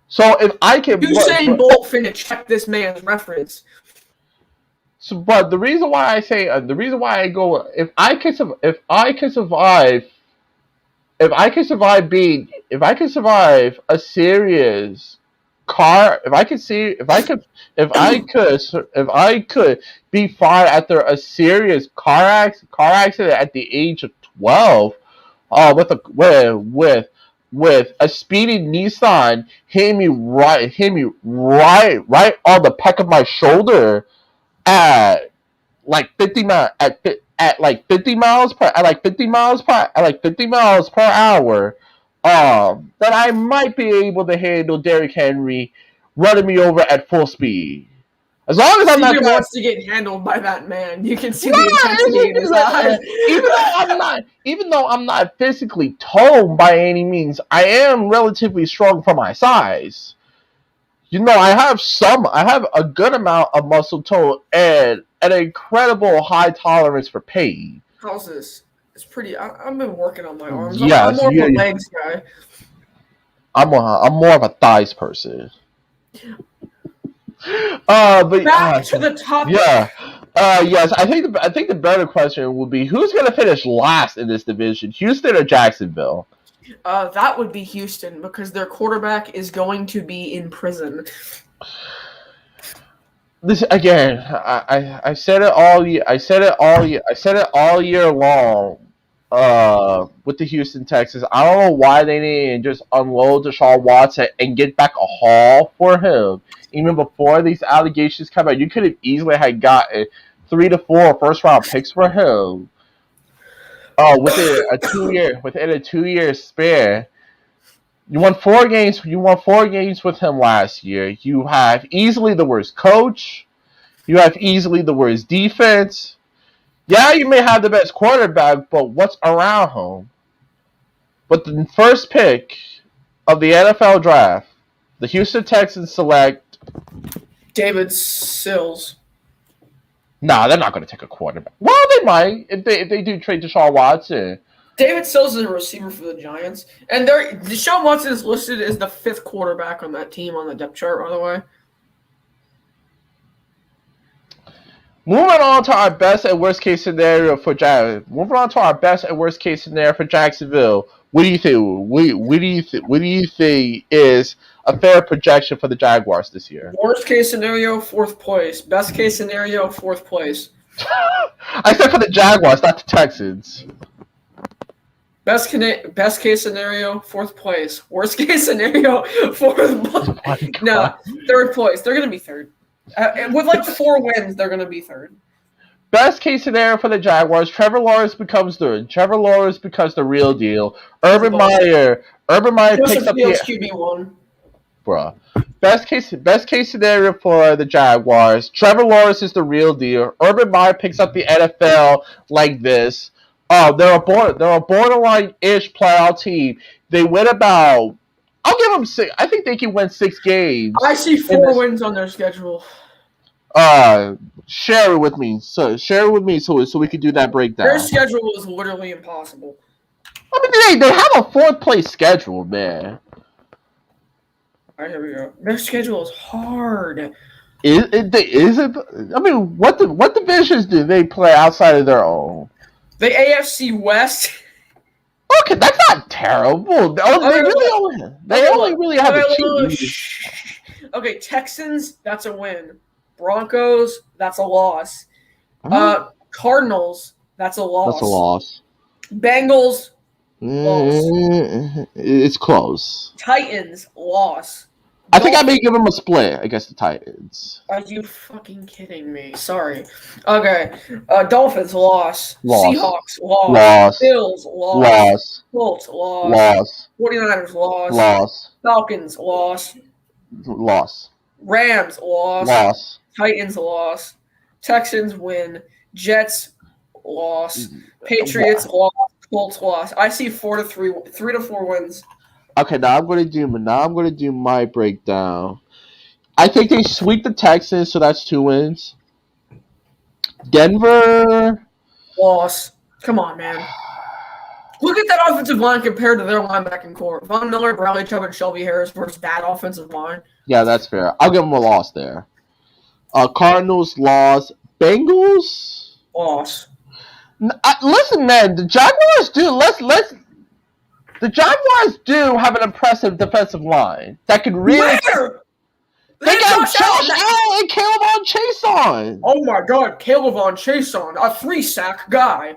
So if I can, Usain Bolt finna check this man's reference. So, but the reason why I say I go if I can survive a serious car if I could be fired after a serious car accident at the age of 12 with a speeding Nissan hitting me right on the peck of my shoulder at like 50 miles at like 50 miles per hour, then I might be able to handle Derrick Henry running me over at full speed. As long as I'm not wants to get handled by that man. You can see the intensity in his eyes. Even though I'm not physically toned by any means, I am relatively strong for my size. I have a good amount of muscle tone and an incredible high tolerance for pain. How's this? It's pretty. I've been working on my arms. Yes, I'm more of a legs guy. I'm more of a thighs person. But back to the topic. Yeah. Yes, I think the better question would be who's going to finish last in this division, Houston or Jacksonville? That would be Houston because their quarterback is going to be in prison. This again, I said it all year. I said it all year long. With the Houston Texans, I don't know why they didn't just unload Deshaun Watson and get back a haul for him even before these allegations come out. You could have easily had gotten 3 to 4 first round picks for him. Within a 2-year span. You won 4 games. You won 4 games with him last year. You have easily the worst coach. You have easily the worst defense. Yeah, you may have the best quarterback, but what's around him? But the first pick of the NFL draft, the Houston Texans select David Sills. Nah, they're not going to take a quarterback. Well, they might if they do trade Deshaun Watson. David Sills is a receiver for the Giants, and Deshaun Watson is listed as the 5th quarterback on that team on the depth chart. By the way. Moving on to our best and worst case scenario for Jacksonville. What do you think? What do you think is a fair projection for the Jaguars this year? Worst case scenario, 4th place. Best case scenario, 4th place. I said for the Jaguars, not the Texans. Best case scenario, 4th place. Worst case scenario, 4th place. Oh no, 3rd place. They're going to be 3rd. With like 4 wins, they're going to be 3rd. Best case scenario for the Jaguars: Trevor Lawrence becomes the real deal. Urban Meyer picks up the QB1. Bruh. Best case scenario for the Jaguars: Trevor Lawrence is the real deal. Urban Meyer picks up the NFL like this. They're a borderline-ish playoff team. They win about. I'll give them 6. I think they can win 6 games. I see 4 wins on their schedule. Share it with me. So we can do that breakdown. Their schedule is literally impossible. I mean, they have a 4th place schedule, man. All right, here we go. Their schedule is hard. Is it? I mean, what divisions do they play outside of their own? The AFC West. Okay, that's not terrible. They only really have a cheat. Okay, Texans, that's a win. Broncos, that's a loss. Cardinals, that's a loss. That's a loss. Bengals, loss. It's close. Titans, loss. I think I may give them a split against the Titans. Are you fucking kidding me? Sorry. Okay. Dolphins, loss. Seahawks, loss. Bills, loss. Colts, loss. 49ers, loss. Falcons, loss. Loss. Rams loss. Loss. Titans loss. Texans win. Jets loss. Patriots loss. Colts loss. I see 4-3, 3-4 wins. Okay, now I'm gonna do my breakdown. I think they sweep the Texans, so that's 2 wins. Denver loss. Come on, man. Look at that offensive line compared to their linebacking core. Von Miller, Bradley Chubb, and Shelby Harris versus bad offensive line. Yeah, that's fair. I'll give them a loss there. Cardinals loss. Bengals loss. Listen, man, the Jaguars do. The Jaguars do have an impressive defensive line that could really. Where? They got Josh Allen and Caleb Chase on. Oh my God, Caleb Chase on, a 3-sack guy.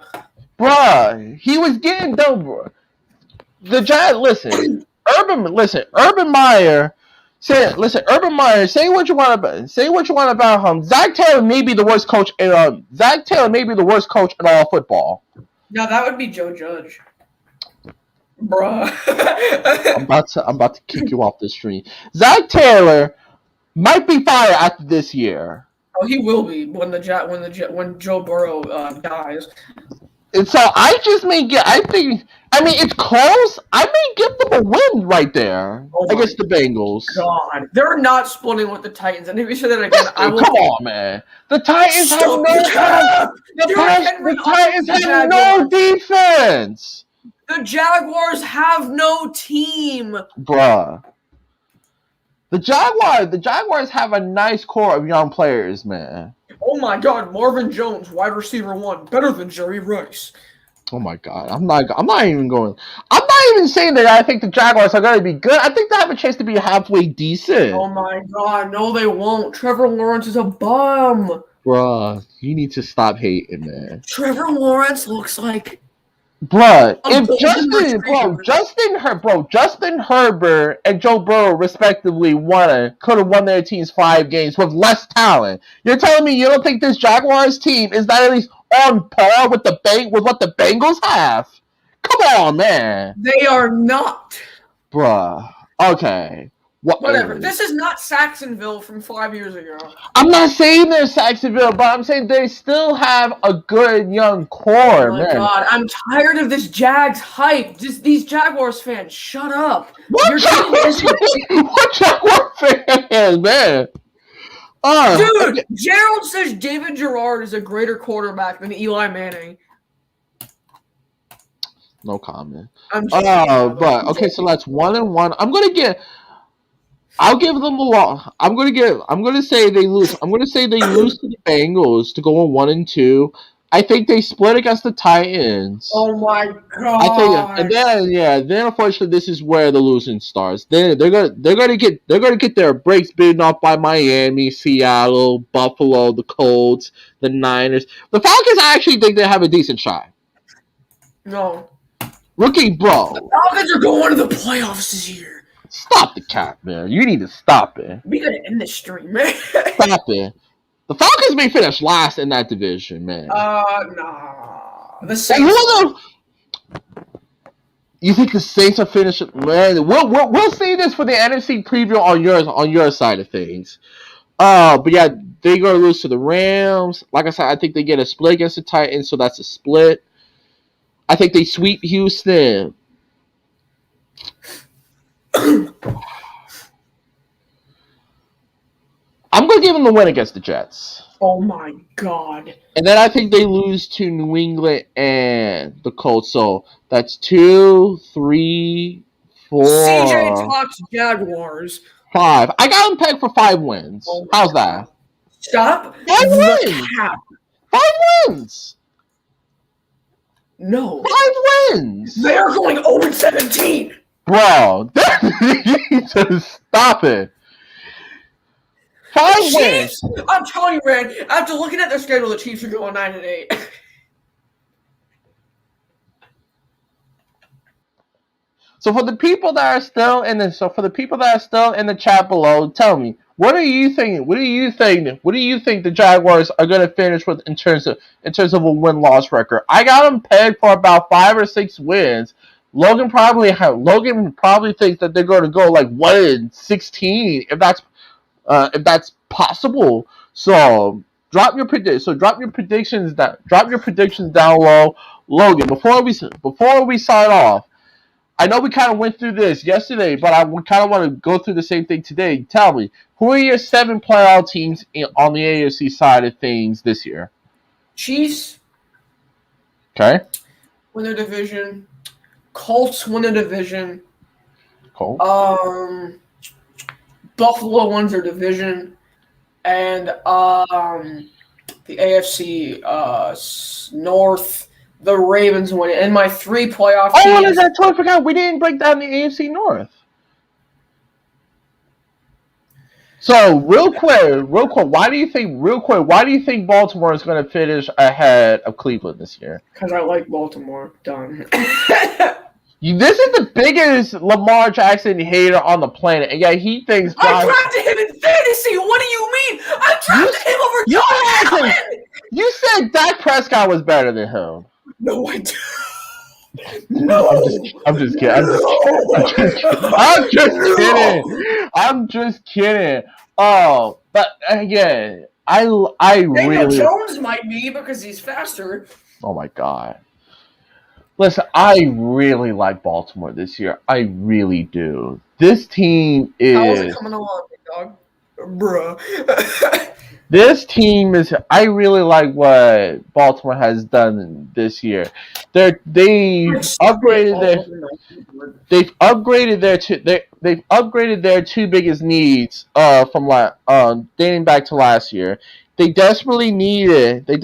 Bruh, he was getting done, bro. The Giants, Urban Meyer. Say what you want about him. Zach Taylor may be the worst coach in all football. No, that would be Joe Judge. Bruh. I'm about to kick you off the stream. Zach Taylor might be fired after this year. Oh, he will be when Joe Burrow dies. And so it's close. I may give them a win right there against the Bengals. God, they're not splitting with the Titans. And if you say that again, come on, man. The Titans have no defense. The Jaguars have no team. Bruh. The Jaguars have a nice core of young players, man. Oh my God, Marvin Jones, wide receiver 1, better than Jerry Rice. Oh my God, I'm not even saying that I think the Jaguars are going to be good. I think they have a chance to be halfway decent. Oh my God, no they won't. Trevor Lawrence is a bum. Bruh, you need to stop hating, man. Trevor Lawrence looks like. Bruh, Justin Herbert and Joe Burrow respectively could have won their teams 5 games with less talent. You're telling me you don't think this Jaguars team is not at least on par with what the Bengals have? Come on, man. They are not. Bruh. Okay. Whatever. This is not Saxonville from 5 years ago. I'm not saying they're Saxonville, but I'm saying they still have a good young core, man. Oh my God, I'm tired of this Jags hype. Just these Jaguars fans, shut up. What Jaguar fans, man? Dude, Gerald says David Gerard is a greater quarterback than Eli Manning. No comment. But okay, so that's 1-1. I'll give them a lot. I'm gonna say they lose. I'm gonna say they lose to the Bengals to go on 1-2. I think they split against the Titans. Oh my God! Then unfortunately this is where the losing starts. They're gonna get their breaks beaten off by Miami, Seattle, Buffalo, the Colts, the Niners. The Falcons, I actually think they have a decent shot. No. Rookie, bro. The Falcons are going to the playoffs this year. Stop the cap, man. You need to stop it. We gotta end this stream, man. Stop it. The Falcons may finish last in that division, man. Nah. The Saints. You think the Saints are finishing? Man, we'll see this for the NFC preview on your side of things. But yeah, they're gonna lose to the Rams. Like I said, I think they get a split against the Titans, so that's a split. I think they sweep Houston. I'm going to give them the win against the Jets. Oh, my God. And then I think they lose to New England and the Colts. So that's 2, 3, 4. CJ talks Jaguars. 5. I got them pegged for 5 wins. Oh, how's that? Stop. 5 wins. 5 wins. No. 5 wins. They are going 0-17. Bro, you need to stop it. 5 wins. I'm telling you, man, after looking at their schedule, the Chiefs are going 9-8. So for the people that are still in the chat below, tell me, what do you think the Jaguars are going to finish with in terms of a win-loss record? I got them pegged for about 5 or 6 wins, Logan probably thinks that they're going to go like 1-16 if that's possible. So drop your predictions down. Drop your predictions down low, Logan. Before we sign off, I know we kind of went through this yesterday, but I kind of want to go through the same thing today. Tell me, who are your 7 playoff teams on the AFC side of things this year? Chiefs. Okay. Win the division. Colts win the division. Cool. Buffalo wins their division, and the AFC North, the Ravens win it. And my 3 playoff teams. Oh, I totally forgot. We didn't break down the AFC North. So real quick, why do you think Baltimore is going to finish ahead of Cleveland this year? Because I like Baltimore. Done. This is the biggest Lamar Jackson hater on the planet, and yet he thinks I drafted him in fantasy. What do you mean? I drafted him over Josh Allen. You said Dak Prescott was better than him. No, I didn't. No, I'm just kidding. I'm just kidding. Oh, but again, Daniel really. Jones might be because he's faster. Oh my god. Listen, I really like Baltimore this year. I really do. This team is. How is it coming along, big dog? Bruh. This team is. I really like what Baltimore has done this year. They've upgraded their two biggest needs from dating back to last year. They desperately needed a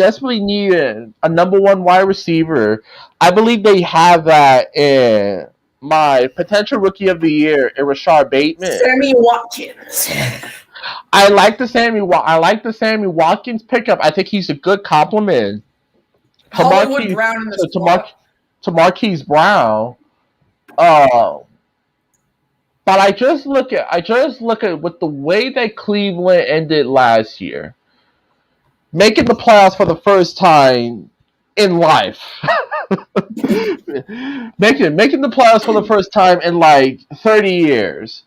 number 1 wide receiver. I believe they have that in my potential rookie of the year, Rashard Bateman. Sammy Watkins. I like the Sammy Watkins pickup. I think he's a good compliment to Marquise Brown. But I just look at with the way that Cleveland ended last year, making the playoffs for the first time in life. making the playoffs for the first time in like 30 years.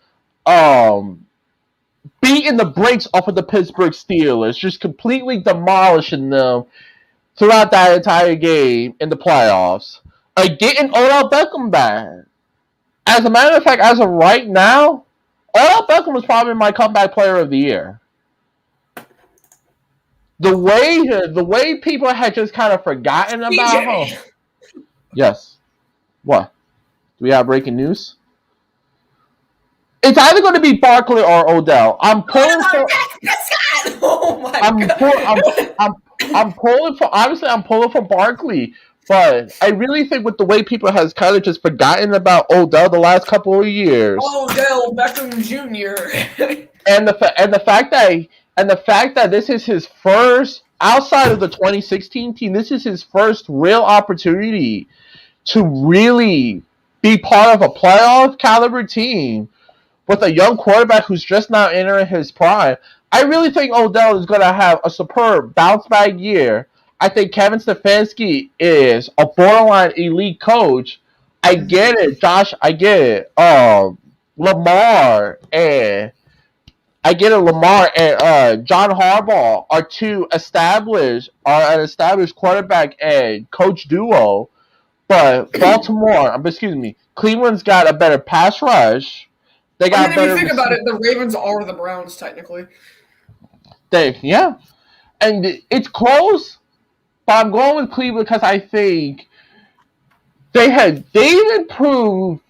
Beating the brakes off of the Pittsburgh Steelers, just completely demolishing them throughout that entire game in the playoffs. Getting Odell Beckham back. As a matter of fact, as of right now, Odell Beckham was probably my comeback player of the year. The way people had just kind of forgotten about him. Yes. What? Do we have breaking news? It's either going to be Barkley or Odell. I'm pulling for. Oh my god! I'm pulling for Barkley, but I really think with the way people has kind of just forgotten about Odell the last couple of years. Odell Beckham Jr. and the fact that this is his first outside of the 2016 team. This is his first real opportunity to really be part of a playoff caliber team with a young quarterback who's just now entering his prime. I really think Odell is going to have a superb bounce back year. I think Kevin Stefanski is a borderline elite coach. I get it, Josh. I get it. Lamar and John Harbaugh are an established quarterback and coach duo. But Cleveland's got a better pass rush. They got if you think about it, the Ravens are the Browns technically. And it's close, but I'm going with Cleveland because I think they've improved.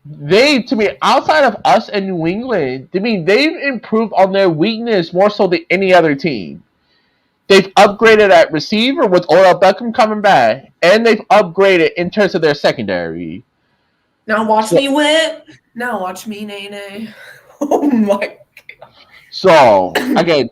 To me, outside of us and New England, they've improved on their weakness more so than any other team. They've upgraded at receiver with Odell Beckham coming back, and they've upgraded in terms of their secondary. Now watch me whip. Now watch me nay. Oh my god. So now that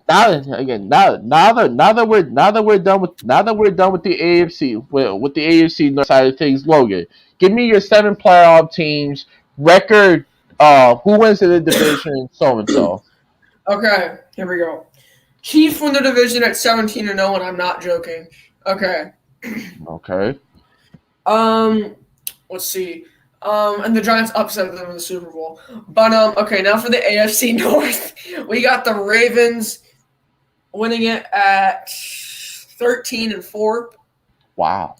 we're done with the AFC with the AFC North side of things, Logan, give me your 7 playoff teams record. Who wins in the division, so and so. Okay, here we go. Chiefs win the division at 17-0, and I'm not joking. Okay. Okay. Let's see. And the Giants upset them in the Super Bowl. But okay, now for the AFC North, we got the Ravens winning it at 13-4. Wow.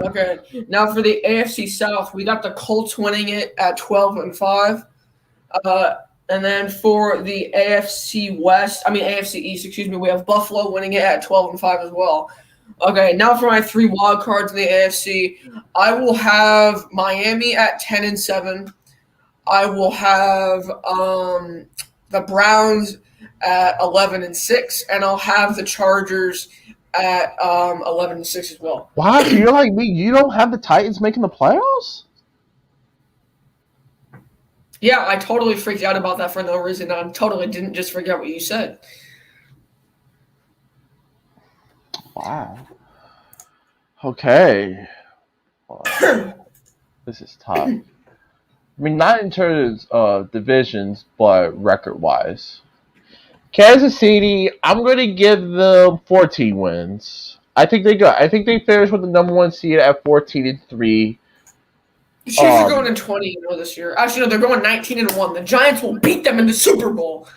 Okay, now for the AFC South, we got the Colts winning it at 12-5. And then for the AFC East, excuse me, we have Buffalo winning it at 12-5 as well. Okay, now for my 3 wild cards in the AFC, I will have Miami at 10-7. I will have the Browns at 11-6, and I'll have the Chargers at 11-6 as well. Wow, so you're like me. You don't have the Titans making the playoffs? Yeah, I totally freaked out about that for no reason. I totally didn't just forget what you said. Wow. Okay. This is tough. I mean, not in terms of divisions, but record-wise. Kansas City, I'm going to give them 14 wins. I think they finished with the number 1 seed at 14-3. The Chiefs are going in 20 this year. Actually, no, they're going 19-1. The Giants will beat them in the Super Bowl.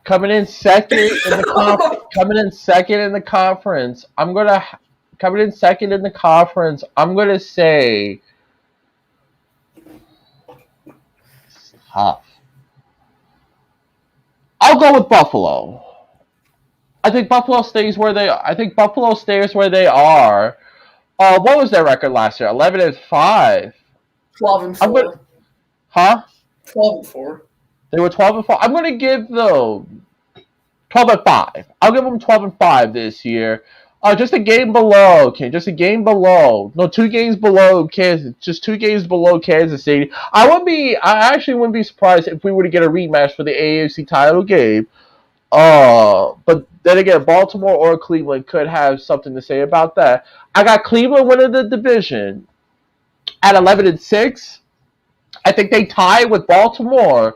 Coming in second in the conference. I'm gonna say tough. I'll go with Buffalo. I think Buffalo stays where they are. What was their record last year? 11-5. 12-4. Huh? 12-4. They were 12-4. I'm gonna give them 12-5. I'll give them 12-5 this year. Just a game below. Okay, just a game below. No, 2 games below Kansas. Just 2 games below Kansas City. I actually wouldn't be surprised if we were to get a rematch for the AFC title game. But then again, Baltimore or Cleveland could have something to say about that. I got Cleveland winning the division at 11-6. I think they tie with Baltimore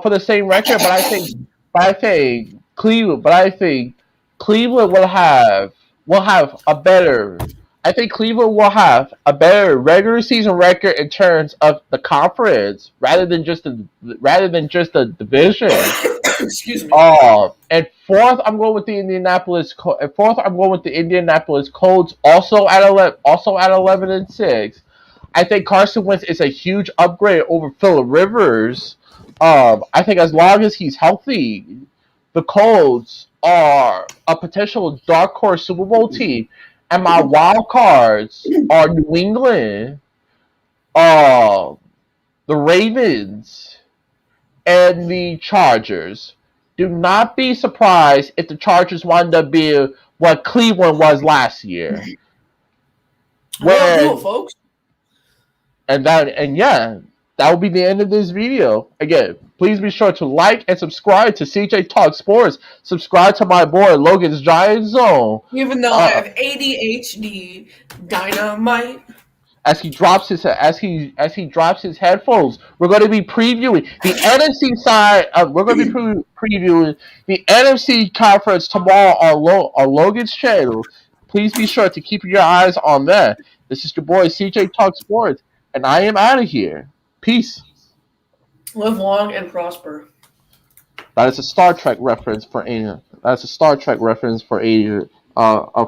for the same record, but I think Cleveland will have a better. I think Cleveland will have a better regular season record in terms of the conference rather than just the division. Excuse me. And fourth, I'm going with the Indianapolis Colts, also at 11-6. I think Carson Wentz is a huge upgrade over Phillip Rivers. I think as long as he's healthy, the Colts are a potential dark horse Super Bowl team. And my wild cards are New England, the Ravens, and the Chargers. Do not be surprised if the Chargers wind up being what Cleveland was last year. Well, folks. That will be the end of this video. Again, please be sure to like and subscribe to CJ Talk Sports. Subscribe to my boy Logan's Giant Zone. Even though I have ADHD, dynamite. As he drops his headphones, we're going to be previewing the NFC side. We're going to be previewing the NFC conference tomorrow on Logan's channel. Please be sure to keep your eyes on that. This is your boy CJ Talk Sports, and I am out of here. Peace. Live long and prosper. That is a Star Trek reference for a